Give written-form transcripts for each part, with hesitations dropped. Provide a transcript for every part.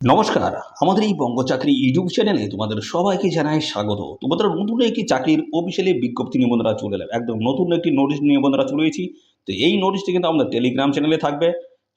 নমস্কার। আমাদের এই বঙ্গ চাকরি ইউটিউব চ্যানেলে তোমাদের সবাইকে জানাই স্বাগত। তোমাদের নতুন একটি চাকরির অফিসিয়ালি বিজ্ঞপ্তি নিয়ে বন্ধুরা চলে এলাম। একদম নতুন একটি নোটিশ নিয়ে বন্ধুরা চলে এসেছি। তো এই নোটিশটি কিন্তু আমাদের টেলিগ্রাম চ্যানেলে থাকবে।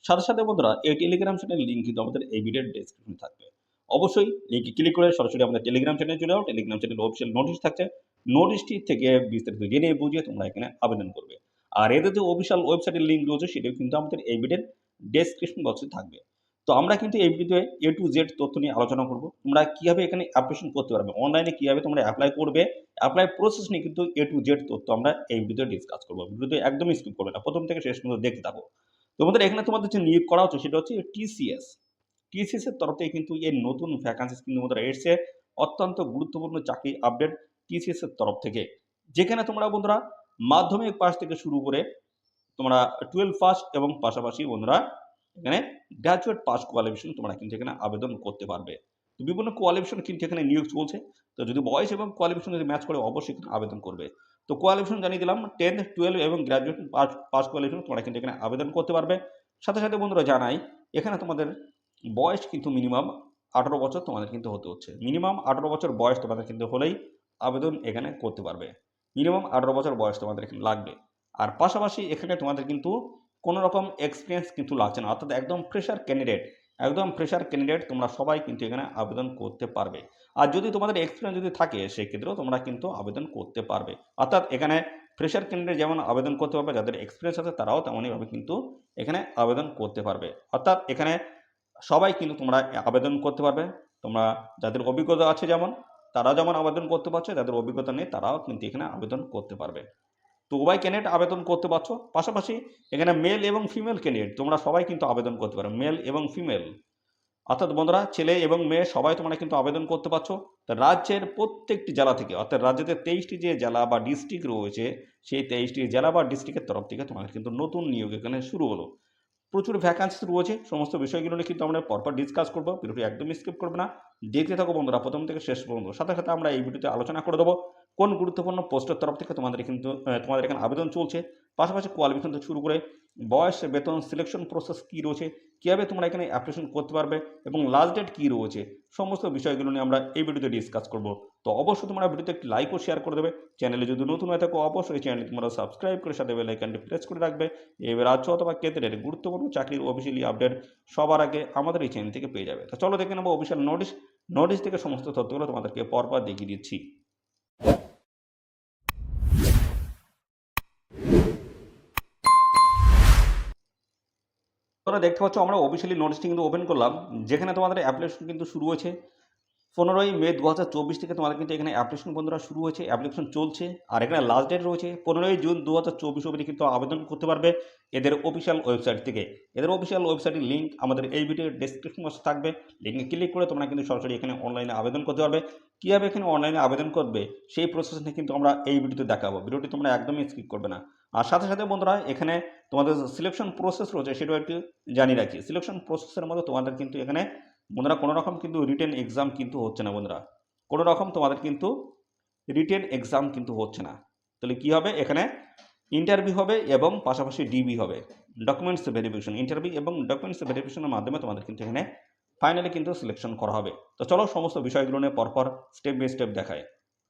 সাথে, সাথে বন্ধুরা এই টেলিগ্রাম চ্যানেলের লিঙ্ক কিন্তু আমাদের এই ভিডিওর ডেসক্রিপশনে থাকবে। অবশ্যই লিঙ্কে ক্লিক করে সরাসরি আমাদের টেলিগ্রাম চ্যানেলে চলে যাও। টেলিগ্রাম চ্যানেলে অফিসিয়াল নোটিশ থাকছে। নোটিশটি থেকে বিস্তারিত জেনে বুঝে তোমরা এখানে আবেদন করবে। আর এদের যে অফিসিয়াল ওয়েবসাইটের লিঙ্ক রয়েছে সেটাও কিন্তু আমাদের এই ভিডিওর ডেসক্রিপশন বক্সে থাকবে। তো আমরা কিন্তু এই ভিডিওতে A to Z তথ্য নিয়ে আলোচনা করব। তোমরা কিভাবে এখানে অ্যাপ্লিকেশন করতে পারবে, অনলাইনে কিভাবে তোমরা অ্যাপ্লাই করবে, অ্যাপ্লাই প্রসেস নিয়ে কিন্তু A to Z তথ্য আমরা এই ভিডিওতে ডিসকাস করব। ভিডিওতে একদমই স্কিপ করবে না, প্রথম থেকে শেষ পর্যন্ত দেখতে থাকো। তোমাদের এখানে তোমাদের যে নিয়োগ করা হচ্ছে সেটা হচ্ছে TCS। TCS এর তরফ থেকে কিন্তু এই নতুন ভ্যাকান্সিস কিন্তু আমাদের এসছে, অত্যন্ত গুরুত্বপূর্ণ চাকরি আপডেট TCS এর তরফ থেকে, যেখানে তোমরা বন্ধুরা মাধ্যমিক পাস থেকে শুরু করে তোমরা 12 পাস এবং পাশাপাশি বন্ধুরা এখানে গ্র্যাজুয়েট পাস কোয়ালিফিকেশন তোমরা কিন্তু এখানে আবেদন করতে পারবে। তো বিভিন্ন কোয়ালিফিকেশন কিন্তু এখানে নিয়োগ চলছে। তো যদি বয়স এবং কোয়ালিফিকেশন যদি ম্যাচ করে অবশ্যই এখানে আবেদন করবে। তো কোয়ালিফিকেশন জানিয়ে দিলাম 10, 12 এবং গ্র্যাজুয়েট পাস কোয়ালিফিকেশন তোমরা কিন্তু এখানে আবেদন করতে পারবে। সাথে, সাথে বন্ধুরা জানাই এখানে তোমাদের বয়স কিন্তু মিনিমাম 18 বছর তোমাদের কিন্তু হতে হচ্ছে। মিনিমাম 18 বছর বয়স তোমাদের কিন্তু হলেই আবেদন এখানে করতে পারবে। মিনিমাম 18 বছর বয়স তোমাদের এখানে লাগবে। আর পাশাপাশি এখানে তোমাদের কিন্তু কোনো রকম এক্সপিরিয়েন্স কিন্তু লাগছে না, অর্থাৎ একদম ফ্রেশার ক্যান্ডিডেট, একদম ফ্রেশার ক্যান্ডিডেট তোমরা সবাই কিন্তু এখানে আবেদন করতে পারবে। আর যদি তোমাদের এক্সপিরিয়েন্স যদি থাকে সেক্ষেত্রেও তোমরা কিন্তু আবেদন করতে পারবে। অর্থাৎ এখানে ফ্রেশার ক্যান্ডিডেট যেমন আবেদন করতে পারবে, যাদের এক্সপিরিয়েন্স আছে তারাও তেমনইভাবে কিন্তু এখানে আবেদন করতে পারবে। অর্থাৎ এখানে সবাই কিন্তু তোমরা আবেদন করতে পারবে। তোমরা যাদের অভিজ্ঞতা আছে যেমন তারা যেমন আবেদন করতে পারছে, যাদের অভিজ্ঞতা নেই তারাও কিন্তু এখানে আবেদন করতে পারবে। তো উভয় ক্যান্ডিডেট আবেদন করতে পারছো। পাশাপাশি এখানে মেল এবং ফিমেল ক্যান্ডিডেট তোমরা সবাই কিন্তু আবেদন করতে পারো, মেল এবং ফিমেল, অর্থাৎ বন্ধুরা ছেলে এবং মেয়ে সবাই তোমরা কিন্তু আবেদন করতে পারছো। তা রাজ্যের প্রত্যেকটি জেলা থেকে, অর্থাৎ রাজ্যের 23টি যে জেলা বা ডিস্ট্রিক্ট রয়েছে সেই 23টি জেলা বা ডিস্ট্রিক্টের তরফ থেকে তোমাদের কিন্তু নতুন নিয়োগ এখানে শুরু হলো। প্রচুর ভ্যাকান্সি রয়েছে, সমস্ত বিষয়গুলো নিয়ে কিন্তু আমরা পরপর ডিসকাস করবো। ভিডিওটি একদমই স্কিপ করবে না, দেখতে থাকো বন্ধুরা প্রথম থেকে শেষ পর্যন্ত। সাথে সাথে আমরা এই ভিডিওতে আলোচনা করে দেবো কোন গুরুত্বপূর্ণ পোস্টের তরফ থেকে তোমাদের কিন্তু তোমাদের এখানে আবেদন চলছে, পাশাপাশি কোয়ালিফিকেশন থেকে শুরু করে বয়স, বেতন, সিলেকশন প্রসেস কী রয়েছে, কীভাবে তোমরা এখানে অ্যাপ্লিকেশন করতে পারবে এবং লাস্ট ডেট কী রয়েছে, সমস্ত বিষয়গুলো নিয়ে আমরা এই ভিডিওতে ডিসকাস করবো। তো অবশ্যই তোমরা ভিডিওতে একটি লাইক ও শেয়ার করে দেবে। চ্যানেলে যদি নতুন হয়ে থাকো অবশ্যই চ্যানেলটি তোমরা সাবস্ক্রাইব করে সাথে বেল আইকনটি প্রেস করে রাখবে। এবার রাজ্য অথবা কেন্দ্রের গুরুত্বপূর্ণ চাকরির অফিসিয়ালি আপডেট সবার আগে আমাদের এই চ্যানেল থেকে পেয়ে যাবে। তো চলো দেখে নেবো অফিসিয়াল নোটিশ থেকে সমস্ত তথ্যগুলো তোমাদেরকে পরপর দেখিয়ে দিচ্ছি। তোমরা দেখতে পাচ্ছ আমরা অফিসিয়ালি নোটিশটি কিন্তু ওপেন করলাম, যেখানে তোমাদের অ্যাপ্লিকেশন কিন্তু শুরু হয়েছে 15ই মে 2024 থেকে তোমাদের কিন্তু এখানে অ্যাপ্লিকেশন বন্ধুরা শুরু হয়েছে, অ্যাপ্লিকেশন চলছে। আর এখানে লাস্ট ডেট রয়েছে 15ই জুন 2024 অবধি কিন্তু আবেদন করতে পারবে এদের অফিসিয়াল ওয়েবসাইট থেকে। এদের অফিসিয়াল ওয়েবসাইটের লিঙ্ক আমাদের এই ভিডিওর ডেসক্রিপশন বক্সে থাকবে। লিঙ্কে ক্লিক করে তোমরা কিন্তু সরাসরি এখানে অনলাইনে আবেদন করতে পারবে। কীভাবে এখানে অনলাইনে আবেদন করবে সেই প্রসেস নিয়ে কিন্তু আমরা এই ভিডিওতে দেখাবো। ভিডিওটি তোমরা একদমই স্কিপ করবে না। আর সাথে সাথে বন্ধুরা এখানে তোমাদের সিলেকশন প্রসেস রয়েছে সেটাও একটু জানিয়ে রাখি। সিলেকশন প্রসেসের মধ্যে তোমাদের কিন্তু এখানে বন্ধুরা কোনো রকম কিন্তু রিটেন এক্সাম কিন্তু হচ্ছে না বন্ধুরা, কোনো রকম তোমাদের কিন্তু রিটেন এক্সাম কিন্তু হচ্ছে না। তাহলে কী হবে, এখানে ইন্টারভিউ হবে এবং পাশাপাশি ডিবি হবে, ডকুমেন্টস ভেরিফিকেশন। ইন্টারভিউ এবং ডকুমেন্টস ভেরিফিকেশনের মাধ্যমে তোমাদের কিন্তু এখানে ফাইনালি কিন্তু সিলেকশন করা হবে। তো চলো সমস্ত বিষয়গুলো নিয়ে পরপর স্টেপ বাই স্টেপ দেখায়।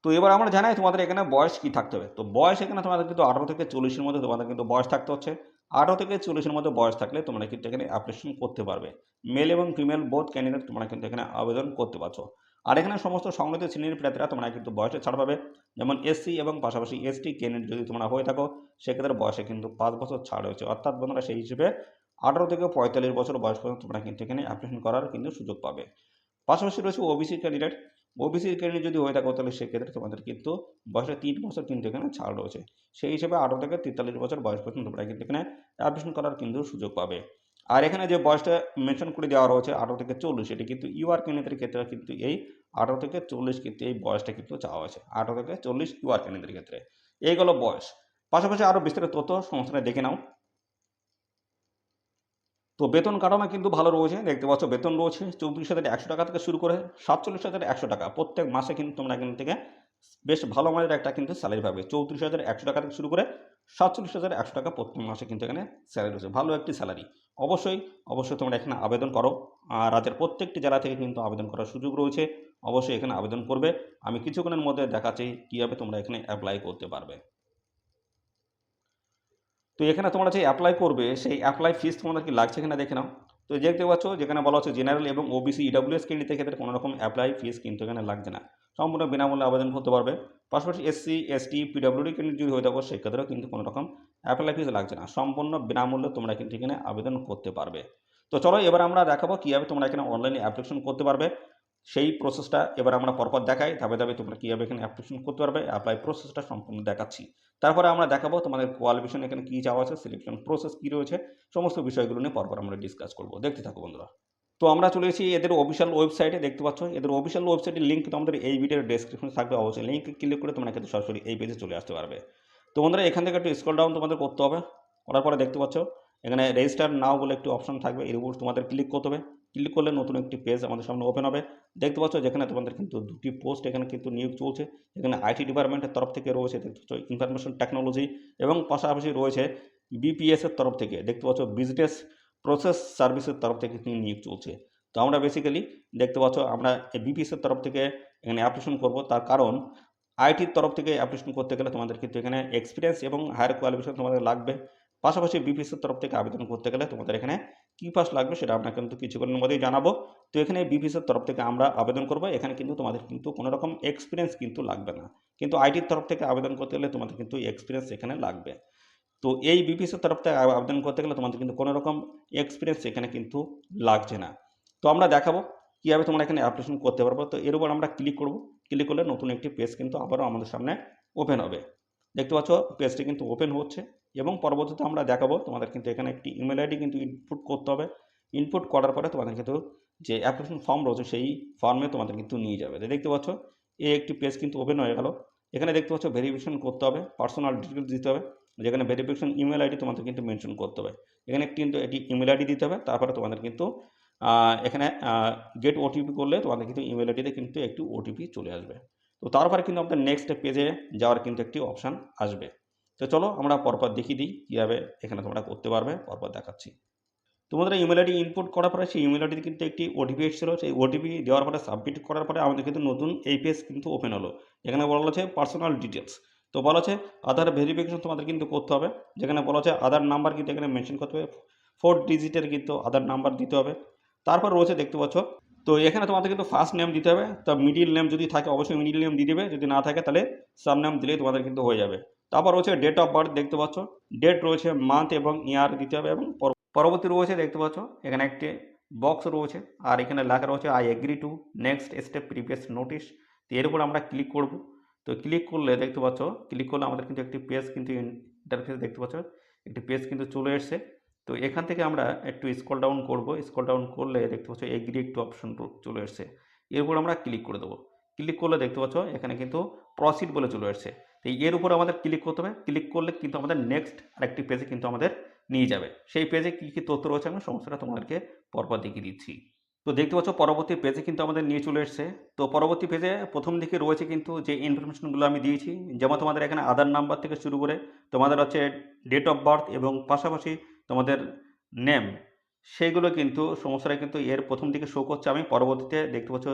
তো এবার আমরা জানাই তোমাদের এখানে বয়স কী থাকতে হবে। তো বয়স এখানে তোমাদের কিন্তু 18 থেকে 40-এর মধ্যে তোমাদের কিন্তু বয়স থাকতে হচ্ছে। 18 থেকে 40-এর মধ্যে বয়স থাকলে তোমরা কিন্তু এখানে অ্যাপ্লিকেশন করতে পারবে। মেল এবং ফিমেল বোথ ক্যান্ডিডেট তোমরা কিন্তু এখানে আবেদন করতে পারছো। আর এখানে সমস্ত সংগঠিত শ্রেণীর প্রার্থীরা তোমরা কিন্তু বয়সে ছাড় পাবে। যেমন এসসি এবং পাশাপাশি এসটি ক্যান্ডিডেট যদি তোমরা হয়ে থাকো সেক্ষেত্রে বয়সে কিন্তু 5 বছর ছাড় হয়েছে, অর্থাৎ বন্ধুরা সেই হিসেবে 18 থেকে 45 বছর বয়স পর্যন্ত তোমরা কিন্তু এখানে অ্যাপ্লিকেশন করার কিন্তু সুযোগ পাবে। পাশাপাশি রয়েছে ওবিসি ক্যান্ডিডেট। ওবিসি ক্যান্ডিডেট যদি হয়ে থাকো তাহলে সেক্ষেত্রে তোমাদের কিন্তু বয়সে 3 বছর কিন্তু এখানে ছাড় রয়েছে। সেই হিসেবে 18 থেকে 43 বছর বয়স পর্যন্ত তোমরা কিন্তু এখানে অ্যাপ্লিকেশন করার কিন্তু সুযোগ পাবে। আর এখানে যে বয়সটা মেনশন করে দেওয়া রয়েছে 18 থেকে 40, এটি কিন্তু ইউআর ক্যান্ডিডেটের ক্ষেত্রে কিন্তু এই 18 থেকে 40 কিন্তু এই বয়সটা কিন্তু চাওয়া হয়েছে। 18 থেকে 40 ইউআর ক্যান্ডিডেটের ক্ষেত্রে এইগুলো বয়স। পাশাপাশি আরও বিস্তারিত তথ্য সংস্থানে দেখে নাও। তো বেতন কাঠামো কিন্তু ভালো রয়েছে, দেখতে পাচ্ছ বেতন রয়েছে 34,100 টাকা থেকে শুরু করে 47,100 টাকা। প্রত্যেক মাসে কিন্তু তোমরা এখান থেকে বেশ ভালো মানের একটা কিন্তু স্যালারি পাবে। 34,100 টাকা থেকে শুরু করে 47,100 টাকা প্রতি মাসে কিন্তু এখানে স্যালারি রয়েছে, ভালো একটি স্যালারি। অবশ্যই অবশ্যই তোমরা এখানে আবেদন করো। আর রাজ্যের প্রত্যেকটি জেলা থেকে কিন্তু আবেদন করার সুযোগ রয়েছে, অবশ্যই এখানে আবেদন করবে। আমি কিছুক্ষণের মধ্যে দেখাচ্ছি কীভাবে তোমরা এখানে অ্যাপ্লাই করতে পারবে। তো এখানে তোমরা যে অ্যাপ্লাই করবে সেই অ্যাপ্লাই ফিস তোমাদের কি লাগছে কিনা দেখে নাও। তো দেখতে পাচ্ছ যেখানে বলা হচ্ছে জেনারেল এবং ওবিসি ইডাব্লিউএস ক্যান্ডিডেট ক্ষেত্রে কোনো রকম অ্যাপ্লাই ফিস কিন্তু এখানে লাগছে না, সম্পূর্ণ বিনামূল্যে আবেদন করতে পারবে। পাশাপাশি এসসি এসটি পিডাব্লিউডি ক্যান্ডিডেট যদি হয়ে থাকো সেক্ষেত্রেও কিন্তু কোনো রকম অ্যাপ্লাই ফিস লাগছে না, সম্পূর্ণ বিনামূল্যে তোমরা কিন্তু এখানে আবেদন করতে পারবে। তো চলো এবার আমরা দেখাবো কীভাবে তোমরা এখানে অনলাইনে অ্যাপ্লিকেশন করতে পারবে, সেই প্রসেসটা এবার আমরা পরপর দেখাই, ধাপে ধাপে তোমরা কীভাবে এখানে অ্যাপ্লিকেশন করতে পারবে, অ্যাপ্লাই প্রসেসটা সম্পূর্ণ দেখাচ্ছি। তারপরে আমরা দেখাবো তোমাদের কোয়ালিফিকেশন এখানে কী চাওয়া আছে, সিলেকশন প্রসেস কী রয়েছে, সমস্ত বিষয়গুলো নিয়ে পরপর আমরা ডিসকাস করবো। দেখতে থাকো বন্ধুরা। তো আমরা চলে এসেছি এদের অফিসিয়াল ওয়েবসাইটে, দেখতে পাচ্ছ এদের অফিসিয়াল ওয়েবসাইটের লিঙ্ক তোমাদের এই ভিডিওর ডেসক্রিপশনে থাকবে, অবশ্যই লিঙ্ক ক্লিক করে তোমরা কিন্তু সরাসরি এই পেজে চলে আসতে পারবে। তো বন্ধুরা এখান থেকে একটু স্ক্রল ডাউন তোমাদের করতে হবে, করার পরে দেখতে পাচ্ছ এখানে রেজিস্টার নাও বলে একটি অপশন থাকবে, এর উপর তোমাদের ক্লিক করতে হবে। ক্লিক করলে নতুন একটি পেজ আমাদের সামনে ওপেন হবে। দেখতে পাচ্ছ যেখানে তোমাদের কিন্তু দুটি পোস্ট এখানে কিন্তু নিয়োগ চলছে, এখানে আইটি ডিপার্টমেন্টের তরফ থেকে রয়েছে, দেখতে পাচ্ছ ইনফরমেশন টেকনোলজি, এবং পাশাপাশি রয়েছে বিপিএসের তরফ থেকে, দেখতে পাচ্ছ বিজনেস প্রসেস সার্ভিসের তরফ থেকে কিন্তু নিয়োগ চলছে। তো আমরা বেসিক্যালি দেখতে পাচ্ছ আমরা বিপিএসের তরফ থেকে এখানে অ্যাপ্লিকেশন করব, তার কারণ আইটির তরফ থেকে অ্যাপ্লিকেশন করতে গেলে তোমাদের কিন্তু এখানে এক্সপিরিয়েন্স এবং হায়ার কোয়ালিফিকেশন তোমাদের লাগবে। পাশাপাশি বিপিএসের তরফ থেকে আবেদন করতে গেলে তোমাদের এখানে কী পাস লাগবে সেটা আমরা কিন্তু কিছুক্ষণের মধ্যেই জানাবো। তো এখানে বিপিএসের তরফ থেকে আমরা আবেদন করবো, এখানে কিন্তু তোমাদের কিন্তু কোনো রকম এক্সপিরিয়েন্স কিন্তু লাগবে না, কিন্তু আইটির তরফ থেকে আবেদন করতে গেলে তোমাদের কিন্তু এক্সপিরিয়েন্স এখানে লাগবে। তো এই বিপিএসের তরফ থেকে আবেদন করতে গেলে তোমাদের কিন্তু কোনো রকম এক্সপিরিয়েন্স এখানে কিন্তু লাগছে না। তো আমরা দেখাবো কীভাবে তোমরা এখানে অ্যাপ্লিকেশন করতে পারবো। তো এর উপর আমরা ক্লিক করব, ক্লিক করলে নতুন একটি পেজ কিন্তু আবারও আমাদের সামনে ওপেন হবে। দেখতে পাচ্ছ পেজটি কিন্তু ওপেন হচ্ছে, এবং পরবর্তীতে আমরা দেখাবো তোমাদের কিন্তু এখানে একটি ইমেল আইডি কিন্তু ইনপুট করতে হবে। ইনপুট করার পরে তোমাদের কিন্তু যে অ্যাপ্লিকেশন ফর্ম রয়েছে সেই ফর্মে তোমাদের কিন্তু নিয়ে যাবে। দেখতে পাচ্ছ এই একটি পেজ কিন্তু ওপেন হয়ে গেল। এখানে দেখতে পাচ্ছ ভেরিফিকেশন করতে হবে, পার্সোনাল ডিটেলস দিতে হবে, যেখানে ভেরিফিকেশন ইমেল আইডি তোমাদের কিন্তু মেনশন করতে হবে। এখানে কিন্তু এটি ইমেল আইডি দিতে হবে, তারপরে তোমাদের কিন্তু এখানে গেট ওটিপি করলে তোমাদের কিন্তু ইমেল আইডিতে কিন্তু একটি ওটিপি চলে আসবে। তো তারপরে কিন্তু আমাদের নেক্সট পেজে যাওয়ার কিন্তু একটি অপশান আসবে। তো চলো আমরা পরপর দেখিয়ে দিই কীভাবে এখানে তোমরা করতে পারবে, পরপর দেখাচ্ছি। তোমাদের ইমেল আইডি ইনপুট করার পরে সেই ইমেল আইডিতে কিন্তু একটি ওটিপি এসেছিল, সেই ওটিপি দেওয়ার পরে সাবমিট করার পরে আমাদের কিন্তু নতুন এই পেজ কিন্তু ওপেন হলো। এখানে বলা হচ্ছে পার্সোনাল ডিটেলস, তো বলা হচ্ছে আধার ভেরিফিকেশন তোমাদের কিন্তু করতে হবে, যেখানে বলা হচ্ছে আধার নাম্বার কিন্তু এখানে মেনশন করতে হবে, 4 ডিজিটের কিন্তু আধার নাম্বার দিতে হবে। তারপর রয়েছে দেখতে পাচ্ছ, তো এখানে তোমাদের কিন্তু ফার্স্ট নেম দিতে হবে, তো মিডিল নেম যদি থাকে অবশ্যই মিডিল নেম দিয়ে দেবে, যদি না থাকে তাহলে সাব নেম দিলেই তোমাদের কিন্তু হয়ে যাবে। তারপর রয়েছে ডেট অফ বার্থ, দেখতে পাচ্ছ ডেট রয়েছে, মান্থ এবং ইয়ার দিতে হবে, এবং পরবর্তী রয়েছে দেখতে পাচ্ছ এখানে একটি বক্স রয়েছে, আর এখানে লেখা রয়েছে I agree to next step previous notice. তো এর উপর আমরা ক্লিক করব। তো ক্লিক করলে দেখতে পাচ্ছ, ক্লিক করলে আমাদের কিন্তু একটি পেজ কিন্তু ইন্টারফেস দেখতে পাচ্ছ, একটি পেজ কিন্তু চলে এসছে। তো এখান থেকে আমরা একটু স্ক্রল ডাউন করব, স্ক্রল ডাউন করলে দেখতে পাচ্ছ এগ্রি একটু অপশন চলে এসছে, এর উপর আমরা ক্লিক করে দেবো। ক্লিক করলে দেখতে পাচ্ছ এখানে কিন্তু প্রসিড বলে চলে এসছে। তো এর উপর আমাদের ক্লিক করতে হবে, ক্লিক করলে কিন্তু আমাদের নেক্সট আরেকটি পেজে কিন্তু আমাদের নিয়ে যাবে। সেই পেজে কী কী তথ্য রয়েছে আমি সমস্তটা তোমাদেরকে পরপর দেখিয়ে দিচ্ছি। তো দেখতে পাচ্ছ পরবর্তী পেজে কিন্তু আমাদের নিয়ে চলে এসছে। তো পরবর্তী পেজে প্রথম দিকে রয়েছে কিন্তু যে ইনফরমেশনগুলো আমি দিয়েছি, যেমন তোমাদের এখানে আধার নাম্বার থেকে শুরু করে তোমাদের হচ্ছে ডেট অফ বার্থ এবং পাশাপাশি তোমাদের নেম, সেইগুলো কিন্তু সমস্তটা কিন্তু এর প্রথম দিকে শো করছে। আমি পরবর্তীতে দেখতে পাচ্ছ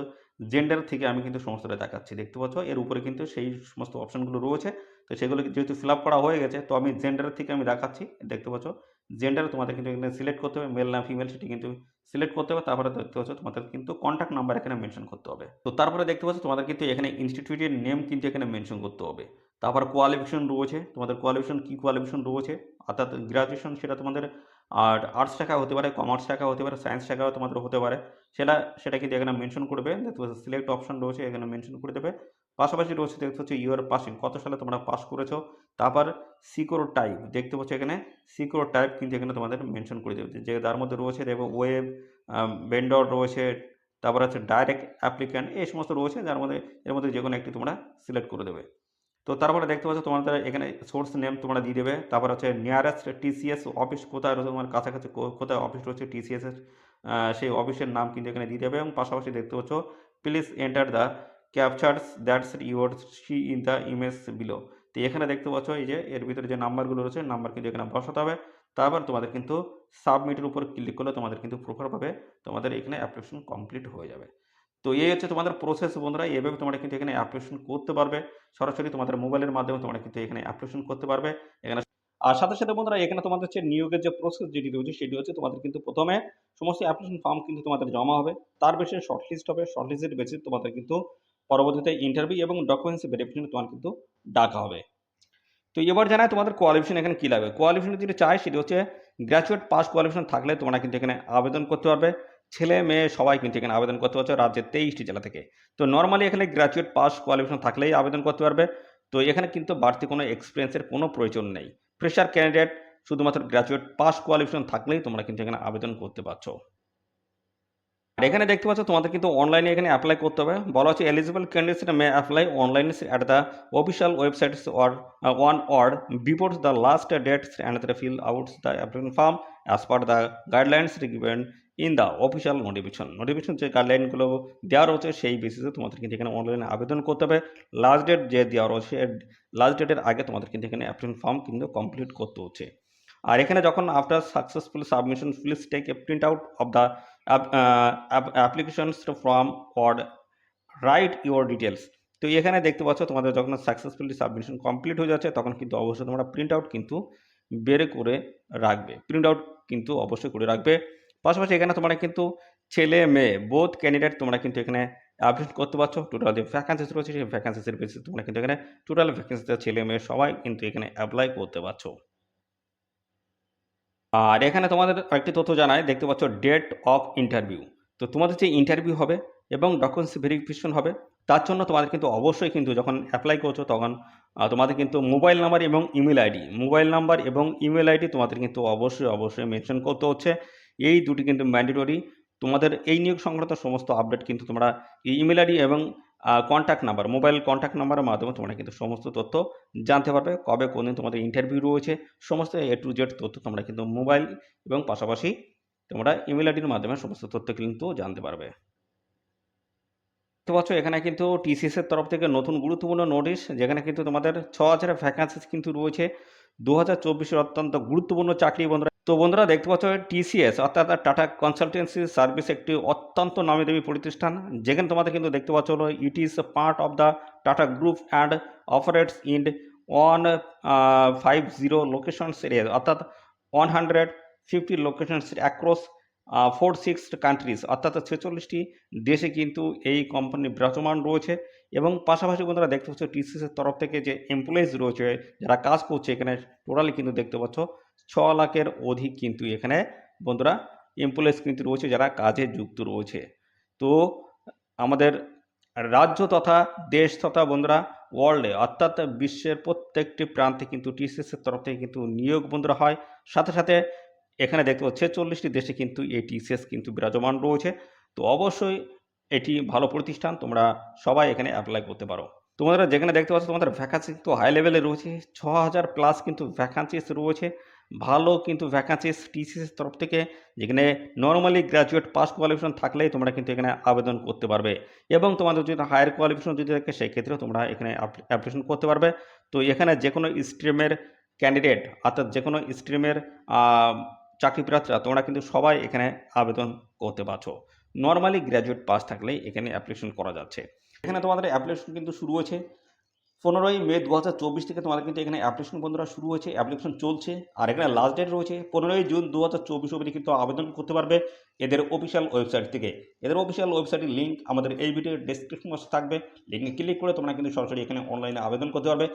জেন্ডার থেকে আমি কিন্তু সমস্তটা দেখাচ্ছি, দেখতে পাচ্ছ এর উপরে কিন্তু সেই সমস্ত অপশানগুলো রয়েছে। তো সেগুলো যেহেতু ফিল আপ করা হয়ে গেছে, তো আমি জেন্ডার থেকে আমি দেখাচ্ছি। দেখতে পাচ্ছ জেন্ডার তোমাদের কিন্তু এখানে সিলেক্ট করতে হবে, মেল না ফিমেল সেটি কিন্তু সিলেক্ট করতে হবে। তারপরে দেখতে পাচ্ছ তোমাদের কিন্তু কন্ট্যাক্ট নাম্বার এখানে মেনশন করতে হবে। তো তারপরে দেখতে পাচ্ছ তোমাদের কিন্তু এখানে ইনস্টিটিউটের নেম কিন্তু এখানে মেনশন করতে হবে। তারপর কোয়ালিফিকেশন রয়েছে, তোমাদের কোয়ালিফিকেশন কী কোয়ালিফিকেশন রয়েছে, অর্থাৎ গ্রাজুয়েশন সেটা তোমাদের আর আর্টস শাখা হতে পারে, কমার্স শাখা হতে পারে, সায়েন্স শাখাও তোমাদের হতে পারে, সেটা কিন্তু এখানে মেনশন করবে। দেখতে পাচ্ছ সিলেক্ট অপশন রয়েছে, এখানে মেনশন করে দেবে। পাশাপাশি রয়েছে দেখতে পাচ্ছ ইউর পাসিং, কত সালে তোমরা পাস করেছো। তারপর সিকিউর টাইপ, দেখতে পাচ্ছ এখানে সিকিউর টাইপ কিন্তু এখানে তোমাদের মেনশন করে দেবে, যে তার মধ্যে রয়েছে দেখো ওয়েব ভেন্ডর রয়েছে, তারপর হচ্ছে ডাইরেক্ট অ্যাপ্লিক্যান্ট, এই সমস্ত রয়েছে, যার মধ্যে এর মধ্যে যে কোনো একটি তোমরা সিলেক্ট করে দেবে। তো তারপরে দেখতে পাচ্ছ তোমাদের এখানে সোর্স নেম তোমরা দিয়ে দেবে। তারপর হচ্ছে নিয়ারেস্ট টিসিএস অফিস কোথায় রয়েছে, তোমার কাছাকাছি কোথায় অফিস রয়েছে টিসিএসের, সেই অফিসের নাম কিন্তু এখানে দিয়ে দেবে। এবং পাশাপাশি দেখতে পাচ্ছ please enter the captchas that's your see in the image below, তো এখানে দেখতে পাচ্ছ এই যে এর ভিতরে যে নাম্বারগুলো রয়েছে নাম্বার কিন্তু এখানে বসাতে হবে। তারপর তোমাদের কিন্তু সাবমিটের উপর ক্লিক করলে তোমাদের কিন্তু প্রপারভাবে তোমাদের এখানে অ্যাপ্লিকেশন কমপ্লিট হয়ে যাবে। তো এই হচ্ছে তোমাদের প্রসেস বন্ধুরা। এভাবে তোমরা কিন্তু এখানে অ্যাপ্লিকেশন করতে পারবে। সরাসরি তোমাদের মোবাইলের মাধ্যমে তোমরা কিন্তু এখানে অ্যাপ্লিকেশন করতে পারবে। এখানে আর সাথে, সাথে বন্ধুরা এখানে তোমাদের হচ্ছে নিয়োগের যে প্রসেস যেটি রয়েছে সেটি হচ্ছে তোমাদের কিন্তু ১ম এ সমস্ত অ্যাপ্লিকেশন ফর্ম কিন্তু তোমাদের জমা হবে। তার বেশি শর্টলিস্ট হবে। শর্টলিস্টের বেসিস তোমাদের কিন্তু পরবর্তীতে ইন্টারভিউ এবং ডকুমেন্টস ভেরিফিকেশন তোমার কিন্তু ডাকা হবে। তো এবার জানাই তোমাদের কোয়ালিফিকেশন এখানে কী লাগবে। কোয়ালিফিকেশন যেটা চাই সেটি হচ্ছে গ্র্যাজুয়েট পাস কোয়ালিফিকেশন থাকলে তোমরা কিন্তু এখানে আবেদন করতে পারবে। ছেলে মেয়ে সবাই কিন্তু এখানে আবেদন করতে পারছে রাজ্যের 23টি জেলা থেকে। তো নরমালি এখানে গ্র্যাজুয়েট পাস কোয়ালিফিকেশন থাকলেই আবেদন করতে পারবে। তো এখানে কিন্তু বাড়তি কোনো এক্সপিরিয়েন্সের কোনো প্রয়োজন নেই। ফ্রেশার ক্যান্ডিডেট শুধুমাত্র গ্র্যাজুয়েট পাস কোয়ালিফিকেশন থাকলেই তোমরা কিন্তু এখানে আবেদন করতে পারছো। আর এখানে দেখতে পাচ্ছ তোমাদের কিন্তু অনলাইনে এখানে অ্যাপ্লাই করতে হবে। বলা হচ্ছে eligible candidates may apply online at the official websites or on or before the last dates and fill out the application form as per the guidelines given in the official notification. Notification যে গাইডলাইনগুলো দেওয়া রয়েছে সেই বেসিসে তোমাদের কিন্তু এখানে অনলাইনে আবেদন করতে হবে। লাস্ট ডেট যে দেওয়া রয়েছে লাস্ট ডেটের আগে তোমাদের কিন্তু এখানে অ্যাপ্লিকেশন ফর্ম কিন্তু কমপ্লিট করতে হচ্ছে। আর এখানে যখন after successful submission please take a print out of the applications from or write your details. তো এখানে দেখতে পাচ্ছ তোমাদের যখন সাকসেসফুলি সাবমিশন কমপ্লিট হয়ে যাচ্ছে তখন কিন্তু অবশ্যই তোমরা প্রিন্ট আউট কিন্তু বের করে রাখবে। প্রিন্ট আউট কিন্তু অবশ্যই করে রাখবে। পাশাপাশি এখানে তোমরা কিন্তু ছেলে মেয়ে বোথ ক্যান্ডিডেট তোমরা কিন্তু এখানে অ্যাপ্লিকেশন করতে পারছো। টোটাল যে ভ্যাকান্সিস রয়েছে সেই ভ্যাকান্সিসের বেসিসে তোমরা কিন্তু এখানে টোটাল ভ্যাকান্সিতে ছেলে মেয়ে সবাই কিন্তু এখানে অ্যাপ্লাই করতে পারছো। আর এখানে তোমাদের আরেকটি তথ্য জানাই, দেখতে পাচ্ছ ডেট অফ ইন্টারভিউ। তো তোমাদের যে ইন্টারভিউ হবে এবং ডকুমেন্টস ভেরিফিকেশন হবে তার জন্য তোমাদের কিন্তু অবশ্যই কিন্তু যখন অ্যাপ্লাই করছো তখন তোমাদের কিন্তু মোবাইল নাম্বার এবং ইমেল আইডি তোমাদের কিন্তু অবশ্যই মেনশন করতে হচ্ছে। এই দুটি কিন্তু ম্যান্ডেটরি। তোমাদের এই নিয়োগ সংক্রান্ত সমস্ত আপডেট কিন্তু তোমরা এই ইমেল আইডি এবং কন্ট্যাক্ট নাম্বার মোবাইল কন্ট্যাক্ট নাম্বারের মাধ্যমে তোমরা কিন্তু সমস্ত তথ্য জানতে পারবে। কবে কোনদিন তোমাদের ইন্টারভিউ রয়েছে সমস্ত A to Z তথ্য তোমরা কিন্তু মোবাইল এবং পাশাপাশি তোমরা ইমেল আইডির মাধ্যমে সমস্ত তথ্য কিন্তু জানতে পারবে। দেখতে পাচ্ছ এখানে কিন্তু TCS এর তরফ থেকে নতুন গুরুত্বপূর্ণ নোটিশ, যেখানে কিন্তু তোমাদের 6000 ভ্যাকান্সিস কিন্তু রয়েছে 2024-এর অত্যন্ত গুরুত্বপূর্ণ চাকরি বন্ধুরা। তো বন্ধুরা দেখতে পাচ্ছ TCS অর্থাৎ টাটা কনসালটেন্সি সার্ভিস একটি অত্যন্ত নামীদামি প্রতিষ্ঠান, যেখানে তোমাদের কিন্তু দেখতে পাচ্ছ হলো it is part of the tata group and operates in 150 locations area, অর্থাৎ 150 লোকেশনস অ্যাক্রস 46 কান্ট্রিজ, অর্থাৎ 46টি দেশে কিন্তু এই কোম্পানি বিরাজমান রয়েছে। এবং পাশাপাশি বন্ধুরা দেখতে পাচ্ছ TCS এর তরফ থেকে যে এমপ্লয়িজ রয়েছে যারা কাজ করছে এখানে টোটালি কিন্তু দেখতে পাচ্ছ 6 লাখের অধিক কিন্তু এখানে বন্ধুরা এমপ্লয়িজ কিন্তু রয়েছে যারা কাজে যুক্ত রয়েছে। তো আমাদের রাজ্য তথা দেশ তথা বন্ধুরা ওয়ার্ল্ডে অর্থাৎ বিশ্বের প্রত্যেকটি প্রান্তে কিন্তু TCS এর তরফ থেকে কিন্তু নিয়োগ বন্ধুরা হয়। সাথে সাথে এখানে দেখতে পাচ্ছি 46টি দেশে কিন্তু এই TCS কিন্তু বিরাজমান রয়েছে। তো অবশ্যই এটি ভালো প্রতিষ্ঠান, তোমরা সবাই এখানে অ্যাপ্লাই করতে পারো। তোমরা যেখানে দেখতে পাচ্ছ তোমাদের ভ্যাকান্সি কিন্তু হাই লেভেলে রয়েছে, 6000 প্লাস কিন্তু ভ্যাকান্সিস রয়েছে। ভালো কিন্তু ভ্যাকান্সিস TCS এর তরফ থেকে, যেখানে নর্মালি গ্র্যাজুয়েট পাস কোয়ালিফিকেশন থাকলেই তোমরা কিন্তু এখানে আবেদন করতে পারবে। এবং তোমাদের যদি হায়ার কোয়ালিফিকেশন যদি থাকে সেই ক্ষেত্রেও তোমরা এখানে অ্যাপ্লিকেশন করতে পারবে। তো এখানে যে কোনো স্ট্রিমের ক্যান্ডিডেট অর্থাৎ যে কোনো স্ট্রিমের চাকরি প্রার্থীরা তোমরা কিন্তু সবাই এখানে আবেদন করতে পারছো। নর্মালি গ্র্যাজুয়েট পাস থাকলেই এখানে অ্যাপ্লিকেশন করা যাচ্ছে। এখানে তোমাদের অ্যাপ্লিকেশন কিন্তু শুরু হয়েছে 15ই মে 2024 থেকে তোমাদের কিন্তু এখানে অ্যাপ্লিকেশন বন্ধুরা শুরু হয়েছে, অ্যাপ্লিকেশন চলছে। আর এখানে লাস্ট ডেট রয়েছে 15ই জুন 2024 অবধি কিন্তু আবেদন করতে পারবে এদের অফিসিয়াল ওয়েবসাইট থেকে। এদের অফিসিয়াল ওয়েবসাইটের লিঙ্ক আমাদের এই ভিডিওর ডেসক্রিপশন বক্সে থাকবে, লিঙ্কে ক্লিক করে তোমরা কিন্তু সরাসরি এখানে অনলাইনে আবেদন করতে পারবে।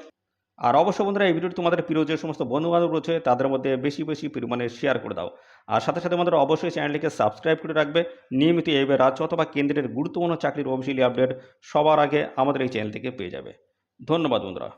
আর অবশ্যই বন্ধুরা এই ভিডিওটি তোমাদের প্রিয় যে সমস্ত বন্ধুবান্ধব রয়েছে তাদের মধ্যে বেশি পরিমাণে শেয়ার করে দাও। আর সাথে সাথে আমাদের অবশ্যই চ্যানেলটিকে সাবস্ক্রাইব করে রাখবে। নিয়মিত এইভাবে রাজ্য অথবা কেন্দ্রের গুরুত্বপূর্ণ চাকরির অফিসিয়ালি আপডেট সবার আগে আমাদের এই চ্যানেল থেকে পেয়ে যাবে। ধন্যবাদ বন্ধুরা।